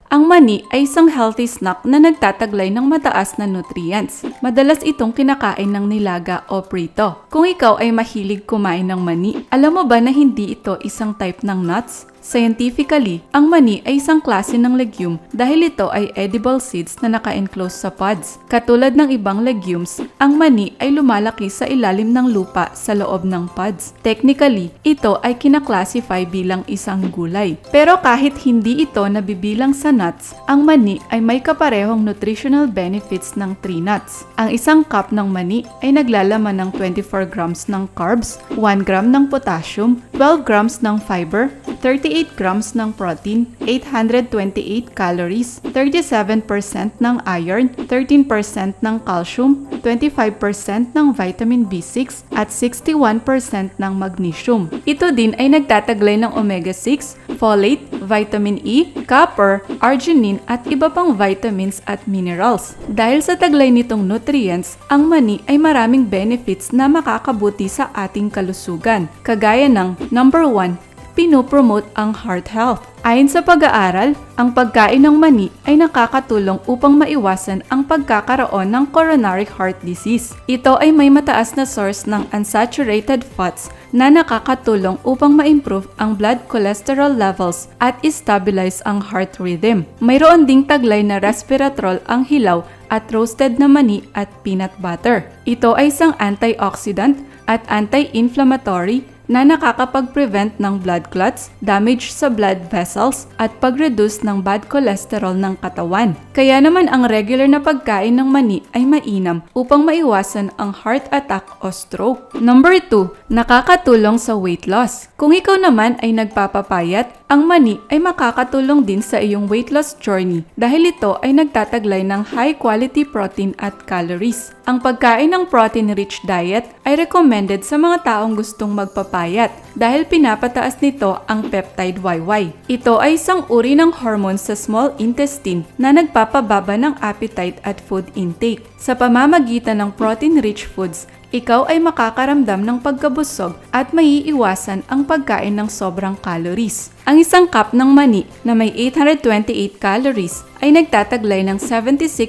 Ang mani ay isang healthy snack na nagtataglay ng mataas na nutrients. Madalas itong kinakain ng nilaga o prito. Kung ikaw ay mahilig kumain ng mani, alam mo ba na hindi ito isang type ng nuts? Scientifically, ang mani ay isang klase ng legume dahil ito ay edible seeds na naka-enclose sa pods. Katulad ng ibang legumes, ang mani ay lumalaki sa ilalim ng lupa sa loob ng pods. Technically, ito ay kinaklasify bilang isang gulay. Pero kahit hindi ito nabibilang sa nuts, ang mani ay may kaparehong nutritional benefits ng tree nuts. Ang isang cup ng mani ay naglalaman ng 24 grams ng carbs, 1 gram ng potassium, 12 grams ng fiber, 38 grams ng protein, 828 calories, 37% ng iron, 13% ng calcium, 25% ng vitamin B6 at 61% ng magnesium. Ito din ay nagtataglay ng omega-6, folate, vitamin E, copper, arginine at iba pang vitamins at minerals. Dahil sa taglay nitong nutrients, ang mani ay maraming benefits na makakabuti sa ating kalusugan, kagaya ng number 1, pinopromote ang heart health. Ayon sa pag-aaral, ang pagkain ng mani ay nakakatulong upang maiwasan ang pagkakaroon ng coronary heart disease. Ito ay may mataas na source ng unsaturated fats na nakakatulong upang ma-improve ang blood cholesterol levels at stabilize ang heart rhythm. Mayroon ding taglay na resveratrol ang hilaw at roasted na mani at peanut butter. Ito ay isang antioxidant at anti-inflammatory na nakakapag-prevent ng blood clots, damage sa blood vessels, at pag-reduce ng bad cholesterol ng katawan. Kaya naman ang regular na pagkain ng mani ay mainam upang maiwasan ang heart attack o stroke. Number 2, nakakatulong sa weight loss. Kung ikaw naman ay nagpapapayat, ang mani ay makakatulong din sa iyong weight loss journey dahil ito ay nagtataglay ng high quality protein at calories. Ang pagkain ng protein-rich diet ay recommended sa mga taong gustong magpapayat dahil pinapataas nito ang peptide YY. Ito ay isang uri ng hormone sa small intestine na nagpapababa ng appetite at food intake. Sa pamamagitan ng protein-rich foods, ikaw ay makakaramdam ng pagkabusog at maiiwasan ang pagkain ng sobrang calories. Ang isang cup ng mani na may 828 calories ay nagtataglay ng 76%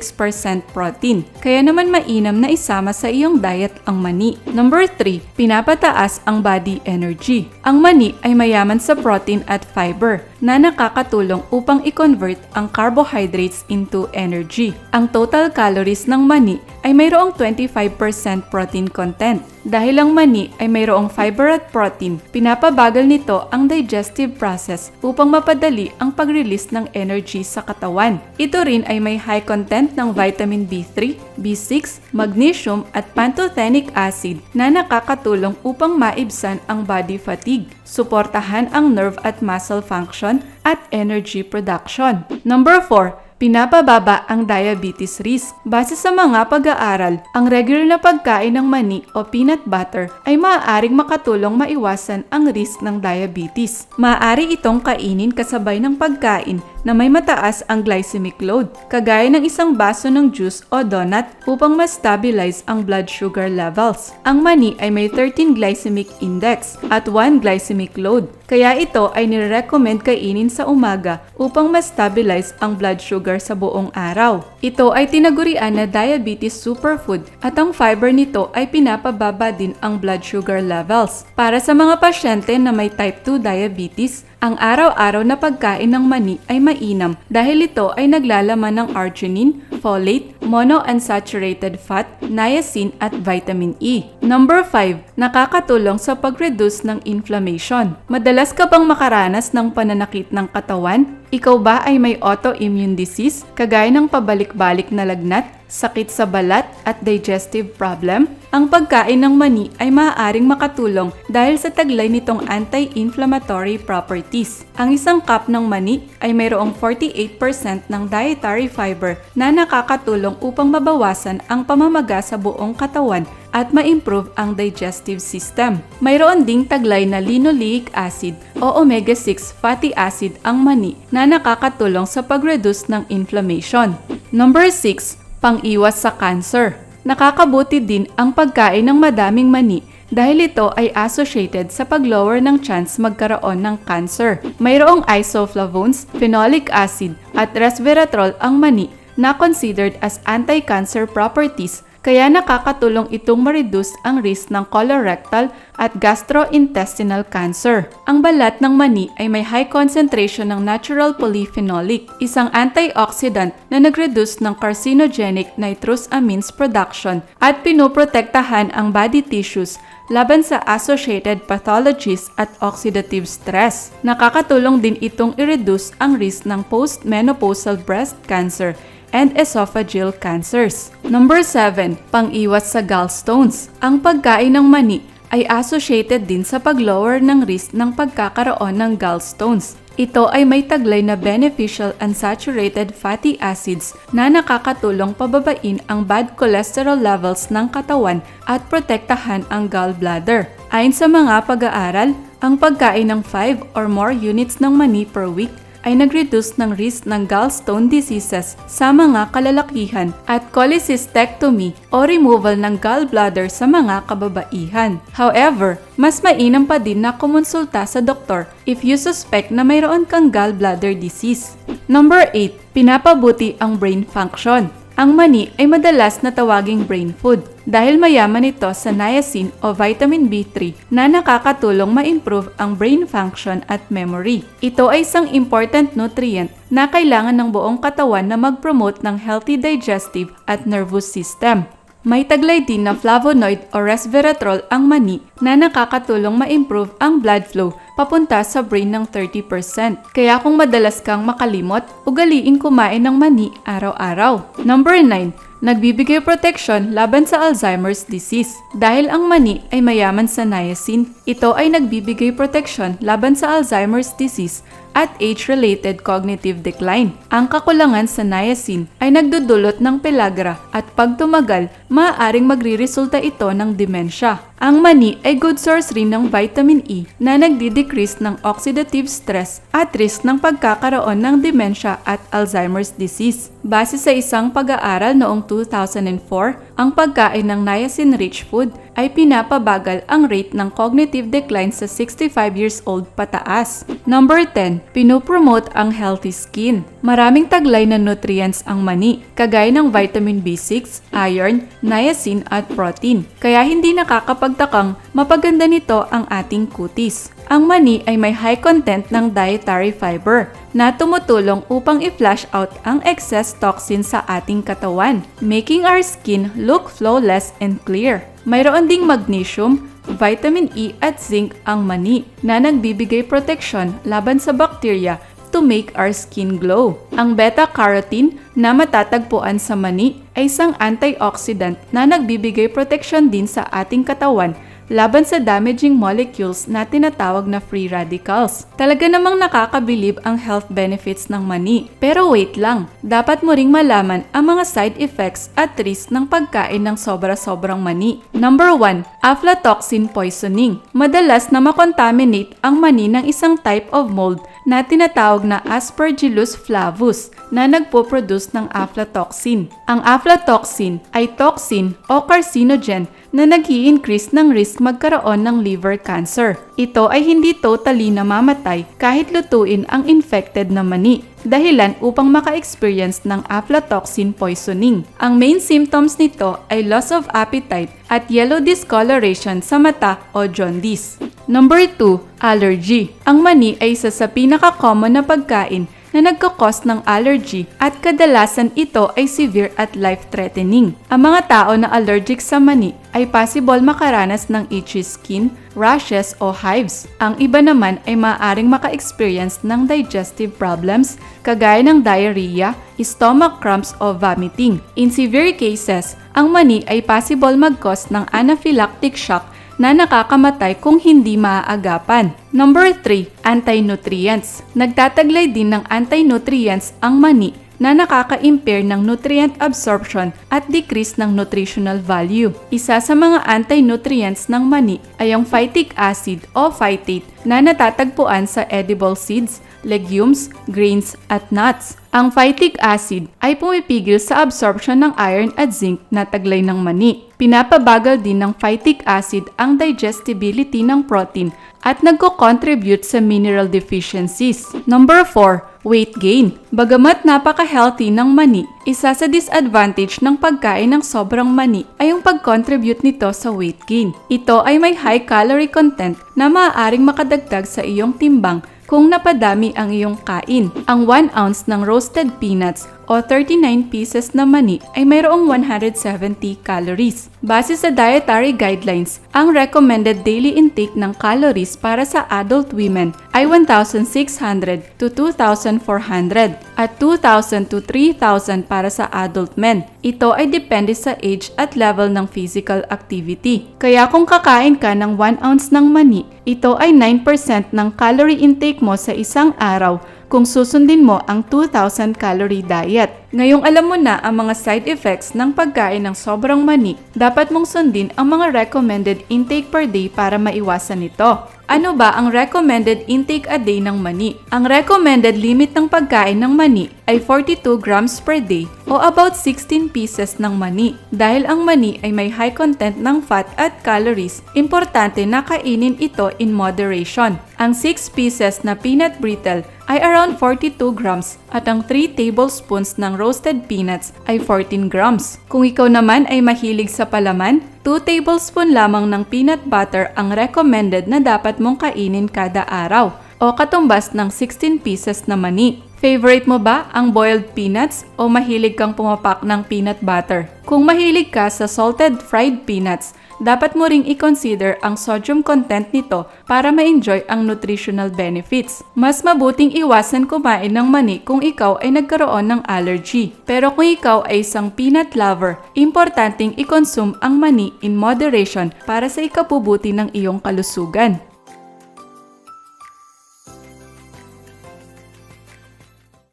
protein. Kaya naman mainam na isama sa iyong diet ang mani. Number 3, pinapataas ang body energy. Ang mani ay mayaman sa protein at fiber na nakakatulong upang i-convert ang carbohydrates into energy. Ang total calories ng mani ay mayroong 25% protein content. Dahil ang mani ay mayroong fiber at protein, pinapabagal nito ang digestive process upang mapadali ang pag-release ng energy sa katawan. Ito rin ay may high content ng vitamin B3, B6, magnesium at pantothenic acid na nakakatulong upang maibsan ang body fatigue, suportahan ang nerve at muscle function at energy production. Number 4, pinapababa ang diabetes risk. Base sa mga pag-aaral, ang regular na pagkain ng mani o peanut butter ay maaaring makatulong maiwasan ang risk ng diabetes. Maaari itong kainin kasabay ng pagkain na may mataas ang glycemic load, kagaya ng isang baso ng juice o donut upang ma-stabilize ang blood sugar levels. Ang mani ay may 13 glycemic index at 1 glycemic load, kaya ito ay nire-recommend kainin sa umaga upang ma-stabilize ang blood sugar sa buong araw. Ito ay tinagurian na diabetes superfood at ang fiber nito ay pinapababa din ang blood sugar levels. Para sa mga pasyente na may type 2 diabetes, ang araw-araw na pagkain ng mani ay mainam dahil ito ay naglalaman ng arginine, folate, monounsaturated fat, niacin at vitamin E. Number 5, nakakatulong sa pag-reduce ng inflammation. Madalas ka bang makaranas ng pananakit ng katawan? Ikaw ba ay may autoimmune disease, kagaya ng pabalik-balik na lagnat, sakit sa balat at digestive problem? Ang pagkain ng mani ay maaaring makatulong dahil sa taglay nitong anti-inflammatory properties. Ang isang cup ng mani ay mayroong 48% ng dietary fiber na nakakatulong upang mabawasan ang pamamaga sa buong katawan at ma-improve ang digestive system. Mayroon ding taglay na linoleic acid o omega-6 fatty acid ang mani na nakakatulong sa pag-reduce ng inflammation. Number 6, pang-iwas sa cancer. Nakakabuti din ang pagkain ng madaming mani dahil ito ay associated sa pag-lower ng chance magkaroon ng cancer. Mayroong isoflavones, phenolic acid at resveratrol ang mani na considered as anti-cancer properties, kaya nakakatulong itong ma-reduce ang risk ng colorectal at gastrointestinal cancer. Ang balat ng mani ay may high concentration ng natural polyphenolic, isang antioxidant na nag-reduce ng carcinogenic nitrous amines production at pinoprotektahan ang body tissues laban sa associated pathologies at oxidative stress. Nakakatulong din itong i-reduce ang risk ng postmenopausal breast cancer and esophageal cancers. Number 7. Pang-iwas sa gallstones. Ang pagkain ng mani ay associated din sa pag-lower ng risk ng pagkakaroon ng gallstones. Ito ay may taglay na beneficial unsaturated fatty acids na nakakatulong pababain ang bad cholesterol levels ng katawan at protektahan ang gallbladder. Ayon sa mga pag-aaral, ang pagkain ng 5 or more units ng mani per week ay nag-reduce ng risk ng gallstone diseases sa mga kalalakihan at cholecystectomy o removal ng gallbladder sa mga kababaihan. However, mas mainam pa din na kumonsulta sa doktor if you suspect na mayroon kang gallbladder disease. Number 8. Pinapabuti ang brain function. Ang mani ay madalas na tawaging brain food dahil mayaman ito sa niacin o vitamin B3 na nakakatulong ma-improve ang brain function at memory. Ito ay isang important nutrient na kailangan ng buong katawan na mag-promote ng healthy digestive at nervous system. May taglay din na flavonoid o resveratrol ang mani na nakakatulong ma-improve ang blood flow papunta sa brain ng 30%. Kaya kung madalas kang makalimot, ugaliin kumain ng mani araw-araw. Number 9. Nagbibigay proteksyon laban sa Alzheimer's disease. Dahil ang mani ay mayaman sa niacin, ito ay nagbibigay proteksyon laban sa Alzheimer's disease at age-related cognitive decline. Ang kakulangan sa niacin ay nagdudulot ng pellagra at pag tumagal, maaaring magriresulta ito ng demensya. Ang mani ay good source rin ng vitamin E na nagdi-decrease ng oxidative stress at risk ng pagkakaroon ng demensya at Alzheimer's disease. Base sa isang pag-aaral noong 2004, ang pagkain ng niacin-rich food ay pinapabagal ang rate ng cognitive decline sa 65 years old pataas. Number 10. Pinopromote ang healthy skin. Maraming taglay na nutrients ang mani, kagaya ng vitamin B6, iron, niacin at protein. Kaya hindi nakakapagtakang mapaganda nito ang ating kutis. Ang mani ay may high content ng dietary fiber na tumutulong upang i-flush out ang excess toxin sa ating katawan, making our skin look flawless and clear. Mayroon ding magnesium, vitamin E at zinc ang mani na nagbibigay proteksyon laban sa bacteria to make our skin glow. Ang beta-carotene na matatagpuan sa mani ay isang antioxidant na nagbibigay proteksyon din sa ating katawan laban sa damaging molecules na tinatawag na free radicals. Talaga namang nakakabilib ang health benefits ng mani. Pero wait lang, dapat mo ring malaman ang mga side effects at risk ng pagkain ng sobra-sobrang mani. Number 1. Aflatoxin poisoning. Madalas na makontaminate ang mani ng isang type of mold na tinatawag na Aspergillus flavus na nagpo-produce ng aflatoxin. Ang aflatoxin ay toxin o carcinogen na nag-i-increase ng risk magkaroon ng liver cancer. Ito ay hindi totally namamatay kahit lutuin ang infected na mani, dahilan upang maka-experience ng aflatoxin poisoning. Ang main symptoms nito ay loss of appetite at yellow discoloration sa mata o jaundice. Number 2. Allergy. Ang mani ay isa sa pinaka-common na pagkain na nagkakos ng allergy at kadalasan ito ay severe at life-threatening. Ang mga tao na allergic sa mani ay possible makaranas ng itchy skin, rashes o hives. Ang iba naman ay maaaring maka-experience ng digestive problems kagaya ng diarrhea, stomach cramps o vomiting. In severe cases, ang mani ay possible mag-cause ng anaphylactic shock na nakakamatay kung hindi maaagapan. Number 3. Anti-nutrients. Nagtataglay din ng anti-nutrients ang mani na nakaka-impair ng nutrient absorption at decrease ng nutritional value. Isa sa mga anti-nutrients ng mani ay ang phytic acid o phytate na natatagpuan sa edible seeds, legumes, grains at nuts. Ang phytic acid ay pumipigil sa absorption ng iron at zinc na taglay ng mani. Pinapabagal din ng phytic acid ang digestibility ng protein at nagko-contribute sa mineral deficiencies. Number 4, weight gain. Bagamat napaka-healthy ng mani, isa sa disadvantage ng pagkain ng sobrang mani ay yung pag-contribute nito sa weight gain. Ito ay may high calorie content na maaaring makadagdag sa iyong timbang kung napadami ang iyong kain. Ang 1 ounce ng roasted peanuts o 39 pieces na mani ay mayroong 170 calories. Base sa dietary guidelines, ang recommended daily intake ng calories para sa adult women ay 1,600 to 2,400 at 2,000 to 3,000 para sa adult men. Ito ay depende sa age at level ng physical activity. Kaya kung kakain ka ng 1 ounce ng mani, ito ay 9% ng calorie intake mo sa isang araw kung susundin mo ang 2,000 calorie diet. Ngayong alam mo na ang mga side effects ng pagkain ng sobrang mani, dapat mong sundin ang mga recommended intake per day para maiwasan ito. Ano ba ang recommended intake a day ng mani? Ang recommended limit ng pagkain ng mani ay 42 grams per day o about 16 pieces ng mani. Dahil ang mani ay may high content ng fat at calories, importante na kainin ito in moderation. Ang 6 pieces na peanut brittle ay around 42 grams at ang 3 tablespoons ng roasted peanuts ay 14 grams. Kung ikaw naman ay mahilig sa palaman, 2 tablespoon lamang ng peanut butter ang recommended na dapat mong kainin kada araw o katumbas ng 16 pieces na mani. Favorite mo ba ang boiled peanuts o mahilig kang pumapak ng peanut butter? Kung mahilig ka sa salted fried peanuts, dapat mo ring i-consider ang sodium content nito para ma-enjoy ang nutritional benefits. Mas mabuting iwasan kumain ng mani kung ikaw ay nagkaroon ng allergy. Pero kung ikaw ay isang peanut lover, importanteng i-consume ang mani in moderation para sa ikabubuti ng iyong kalusugan.